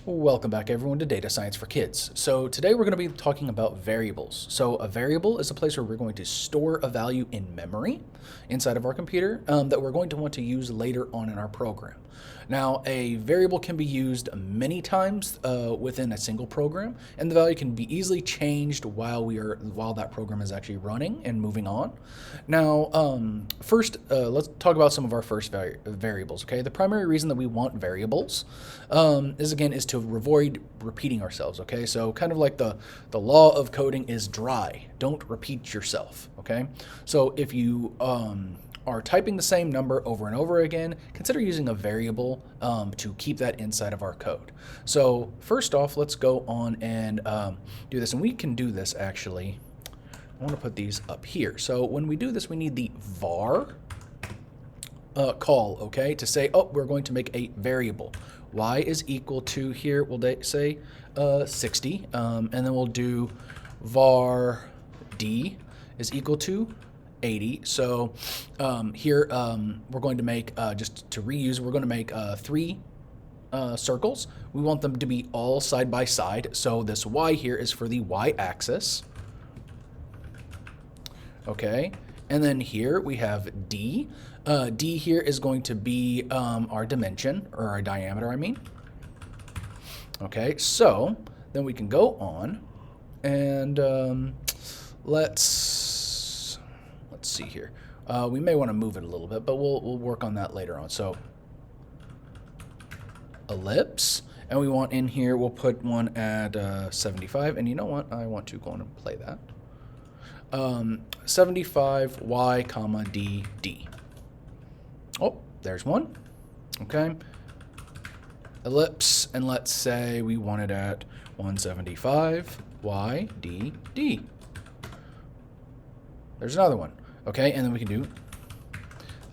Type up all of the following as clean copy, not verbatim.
Welcome back everyone to Data Science for Kids. So today we're going to be talking about variables. So a variable is a place where we're going to store a value in memory inside of our computer that we're going to want to use later on in our program. Now a variable can be used many times within a single program, and the value can be easily changed while that program is actually running and moving on. Now first let's talk about some of our first variables. Okay, the primary reason that we want variables is to avoid repeating ourselves. Okay, so kind of like the law of coding is dry. Don't repeat yourself. Okay, so if you are typing the same number over and over again, consider using a variable to keep that inside of our code. So first off, let's go on and do this, and we can do this actually. I want to put these up here. So when we do this, we need the var call, okay, to say, oh, we're going to make a variable. Y is equal to, here we'll say 60, and then we'll do var d is equal to 80. So here we're going to make, just to reuse, we're going to make three circles. We want them to be all side by side. So this y here is for the y-axis. Okay, and then here we have d. D here is going to be our dimension, or our diameter, I mean. Okay, so then we can go on and let's see here. We may want to move it a little bit, but we'll work on that later on. So ellipse, and we want in here, we'll put one at 75, and you know what? I want to go on and play that. 75 y comma d d. Oh, there's one. Okay. Ellipse, and let's say we want it at 175 y d d. There's another one. Okay, and then we can do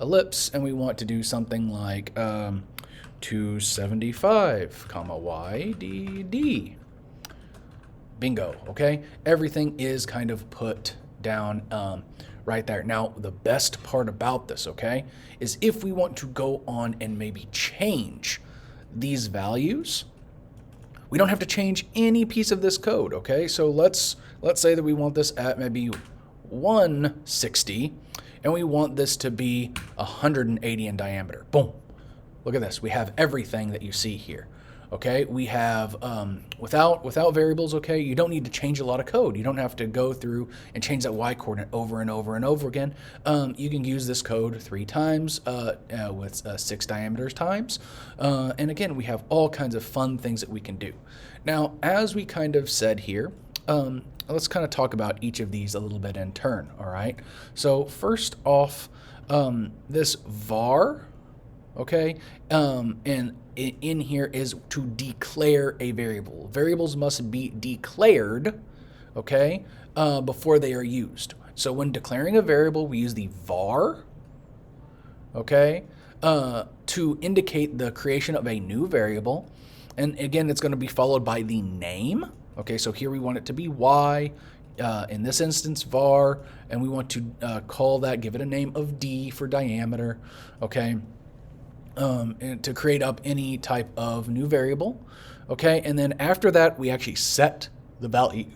ellipse, and we want to do something like 275 comma y d d. Bingo. Okay, everything is kind of put down right there. Now, the best part about this, okay, is if we want to go on and maybe change these values, we don't have to change any piece of this code, okay? So let's say that we want this at maybe 160, and we want this to be 180 in diameter. Boom. Look at this. We have everything that you see here. Okay, we have, without variables, okay, you don't need to change a lot of code. You don't have to go through and change that y coordinate over and over and over again. You can use this code 3 times with 6 diameters times. And again, we have all kinds of fun things that we can do. Now, as we kind of said here, let's kind of talk about each of these a little bit in turn, all right? So first off, this var, okay, and in here is to declare a variable. Variables must be declared, okay, before they are used. So when declaring a variable, we use the var, okay, to indicate the creation of a new variable. And again, it's going to be followed by the name. Okay, so here we want it to be y, in this instance var, and we want to call that, give it a name of d for diameter, okay, and to create up any type of new variable, okay, and then after that we actually set the value.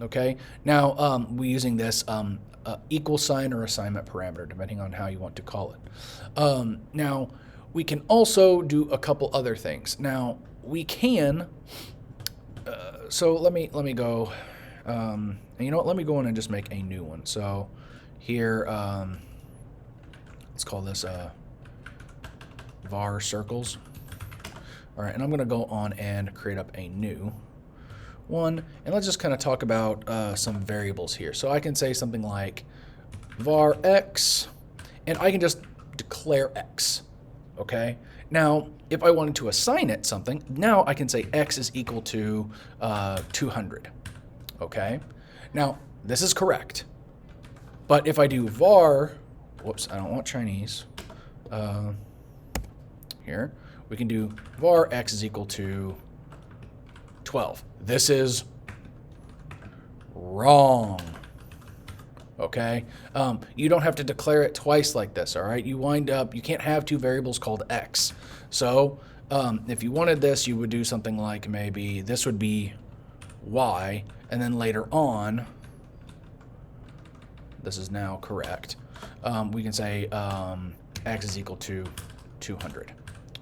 Okay, now we're using this equal sign or assignment parameter, depending on how you want to call it. Now we can also do a couple other things. Now we can. So let me go. And you know what? Let me go in and just make a new one. So here, let's call this var circles. All right, and I'm going to go on and create up a new one, and let's just kind of talk about some variables here. So I can say something like var x, and I can just declare x. Okay, now if I wanted to assign it something, now I can say x is equal to 200. Okay, now this is correct, but if I do var, whoops, I don't want Chinese. Here we can do var x is equal to 12. This is wrong. Okay, you don't have to declare it twice like this. All right, you can't have two variables called x. So If you wanted this, you would do something like maybe this would be y, and then later on, this is now correct, we can say x is equal to 200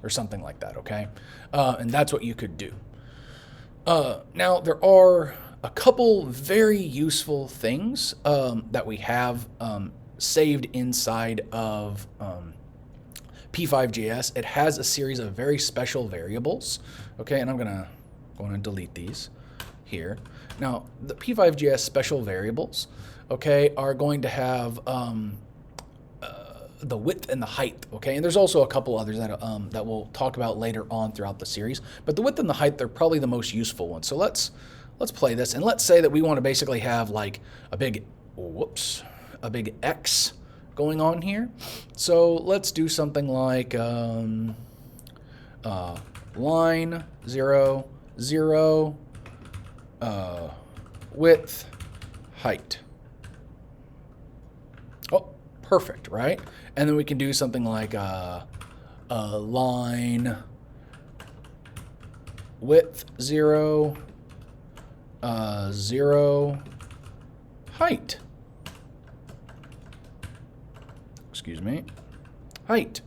or something like that, okay? And that's what you could do. Now, there are a couple very useful things that we have saved inside of p5js. It has a series of very special variables, okay? And I'm going to delete these here. Now, the p5js special variables, okay, are going to have the width and the height, okay? And there's also a couple others that we'll talk about later on throughout the series. But the width and the height, they're probably the most useful ones. So let's play this, and let's say that we want to basically have like a big X going on here. So let's do something like line 0, 0, width, height. Oh, perfect, right? And then we can do something like line width 0, 0, height. Excuse me. Height.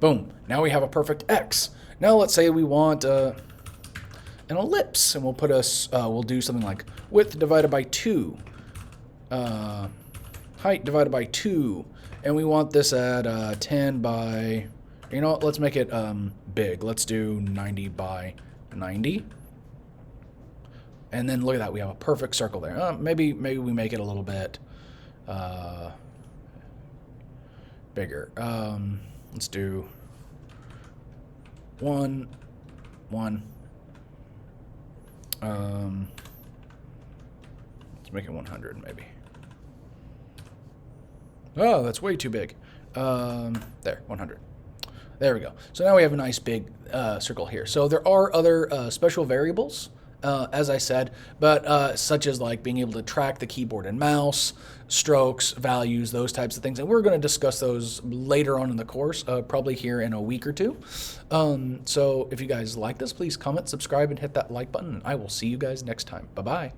Boom. Now we have a perfect X. Now let's say we want an ellipse, and we'll do something like width divided by 2, height divided by 2, and we want this at 10 by, you know what, let's make it big. Let's do 90 by 90. And then look at that, we have a perfect circle there. Maybe we make it a little bit bigger. Let's do 1, 1. Let's make it 100 maybe. Oh, that's way too big. There, 100. There we go. So now we have a nice big circle here. So there are other special variables, as I said, but such as like being able to track the keyboard and mouse, strokes, values, those types of things. And we're going to discuss those later on in the course, probably here in a week or two. So if you guys like this, please comment, subscribe, and hit that like button. And I will see you guys next time. Bye-bye.